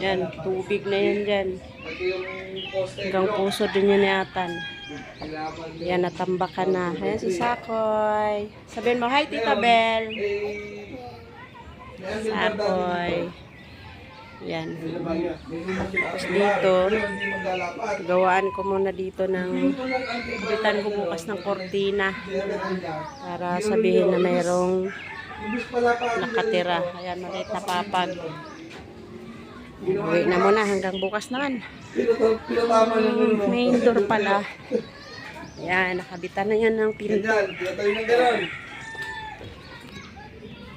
Yan, tubig na yan dyan. Hanggang puso din yan yatan. Yan, natambakan na. Ayan si Sakoy. Sabihin mo, hi Tita Bel. Sakoy. Yan. Tapos dito, gawaan ko muna dito ng, bitan ko bukas ng kortina para sabihin na mayroong nakatira. Ayan, maliit na papag. Uwi na muna hanggang bukas naman. Main door pala. Ayan, nakabitan na yan ng pinto.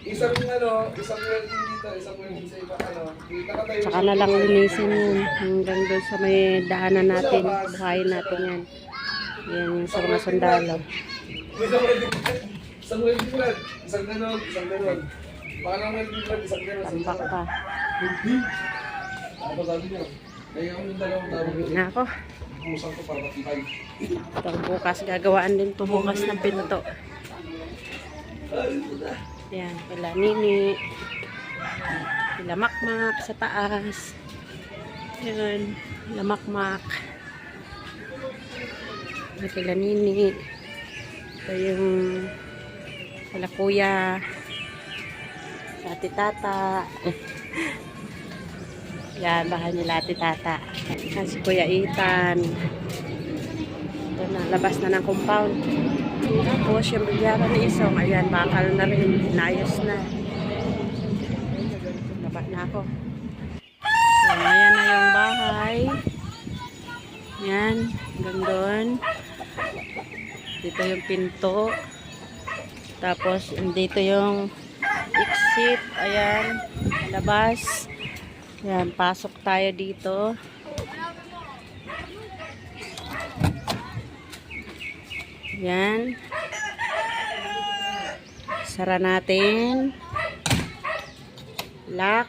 Isang welding dito, isang welding sa iba Tsaka na lang linisin yun. Hanggang doon sa may daanan natin. Buhayin natin yan. Yan yung sa mga sundalo. Isang welding brad, isang ganon. Baka lang welding brad, isang ganon. Tambak pa. Ano sabi niyo? Kaya yung dalawang tawag Uwi na ako. Kusang ko para matibay. Itong bukas, gagawaan din to bukas ng pinto. Yan, kila Nini. Kila Makmak sa taas. Yan, kila Makmak. Kila Nini. Ito yung kila Kuya. Sa Ate Tata. Yan, bahay nila Ate Tata. Yan si Kuya Ethan. Ito na, labas na ng compound. Tapos yung bilyara ni Isong, ayan, bakal na rin. Inayos na. Labas na ako. So, ayan na yung bahay. Yan, hanggang doon. Dito yung pinto. Tapos, dito yung exit. Ayan, labas. Yan, pasok tayo dito. Yan. Sara natin. Lock.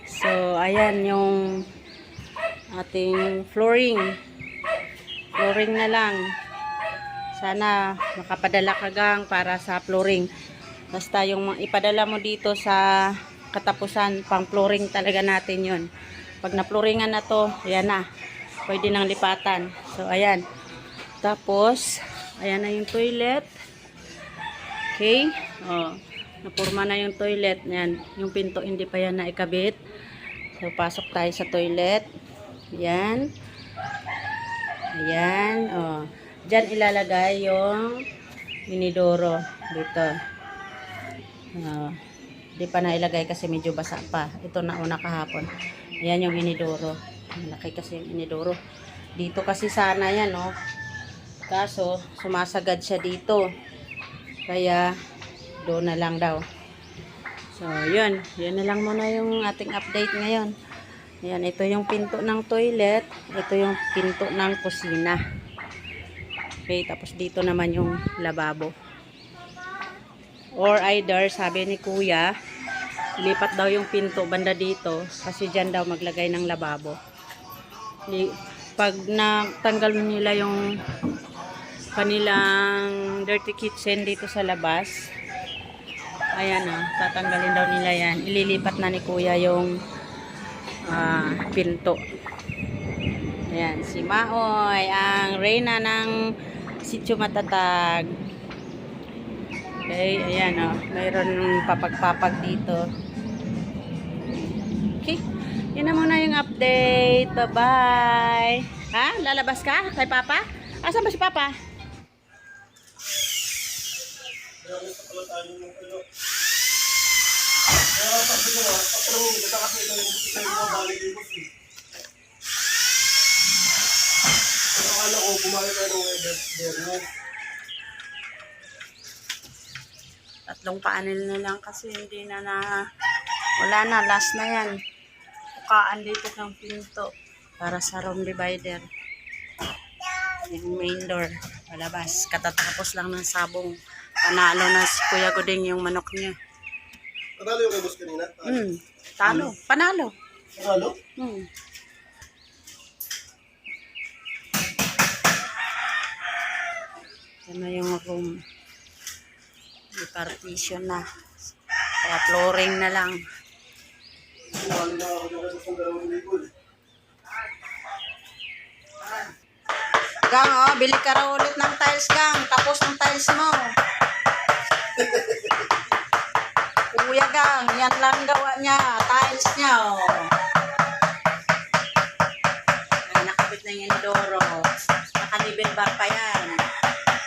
So, ayan yung ating flooring. Flooring na lang. Sana makapadala ka gang para sa flooring. Basta yung ipadala mo dito sa katapusan, pang flooring talaga natin yun. Pag na-flooringan na to, ayan na. Pwede nang lipatan. So, ayan. Tapos, ayan na yung toilet. Okay. O, napurma na yung toilet. Ayan. Yung pinto, hindi pa yan naikabit. So, pasok tayo sa toilet. Ayan. Ayan. O, dyan ilalagay yung inidoro. Dito. O, di pa na ilagay kasi medyo basa pa. Ito na una kahapon. Ayan yung inidoro. Malaki kasi yung inidoro. Dito kasi sana yan, no? Kaso, sumasagad siya dito. Kaya, doon na lang daw. So, yun. Yun na lang muna yung ating update ngayon. Ayan, ito yung pinto ng toilet. Ito yung pinto ng kusina. Okay, tapos dito naman yung lababo. Or either, sabi ni Kuya, lipat daw yung pinto banda dito kasi dyan daw maglagay ng lababo. Pag natanggal nila yung kanilang dirty kitchen dito sa labas, ayan na, tatanggalin daw nila yan. Ililipat na ni Kuya yung pinto. Ayan, si Maoy, ang reyna ng Sitio Matatag. Okay, ayan o. Mayroon papag-papag dito. Okay. Yun na muna yung update. Bye-bye. Ha? Lalabas ka? Kay Papa? Asan ba si Papa? Akala ko, bumalik tayo ng weather. Tatlong panel na lang kasi hindi na wala na, last na yan. Bukaan dito ng pinto para sa room divider. Yung main door, palabas. Katatapos lang ng sabong. Panalo na si Kuya Goding yung manok niya. Panalo yung kay boss kanina? Talo. Panalo. Panalo? Yan na yung room. May partition na. Kaya flooring na lang. Gang, oh, bili ka raw ulit ng tiles, gang. Tapos ng tiles mo. Kuya, gang. Yan lang gawa niya. Tiles niya, oh. Ay, nakabit na yung inidoro. Nakalibil bar pa yan.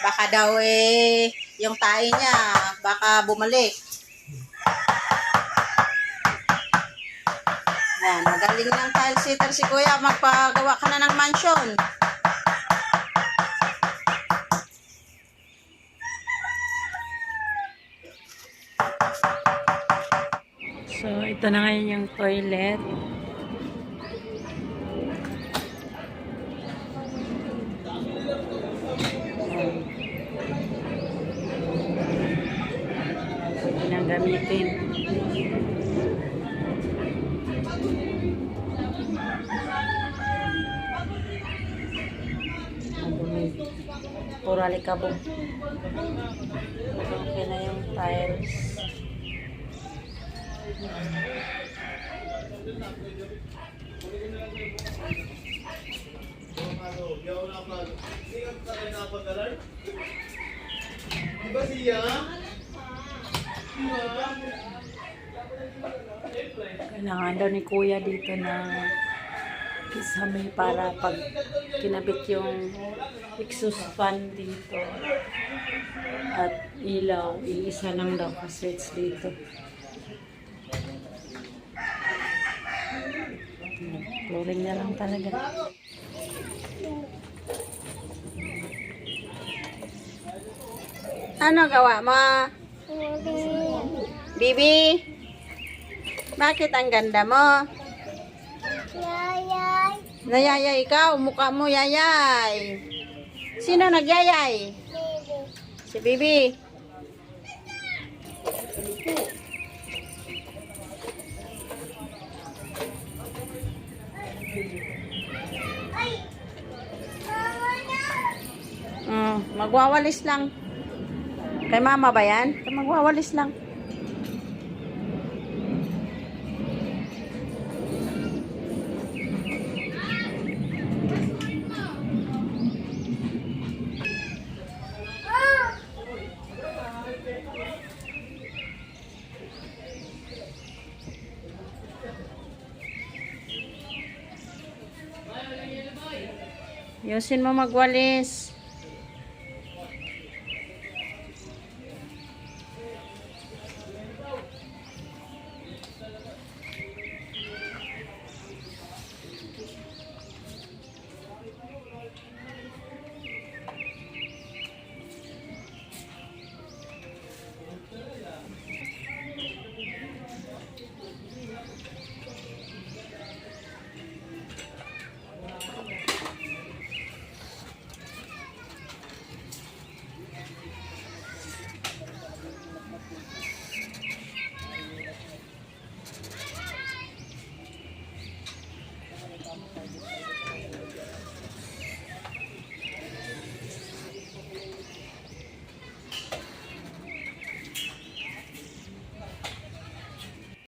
Baka daw yung tayo niya, baka bumalik. Yan, magaling ng tile sitter si Kuya. Magpagawa ka na ng mansion. So, ito na ngayon yung toilet. Pwede nang gamitin. Puro alikabok. Okay na yung tiles. Kailangan daw ni Kuya dito na kisame para pag kinabit yung exhaust fan dito at ilaw, iisa lang daw ka-switch dito. Flooring na lang talaga. Ano gawa mo? Bibi? Bakit ang ganda mo? Yayay. Nayayay ikaw, mukha mo yayay. Sino nagyayay? Baby. Si Bibi. Magwawalis lang. Kay mama ba yan? Magwawalis lang. Yusin mo magwalis.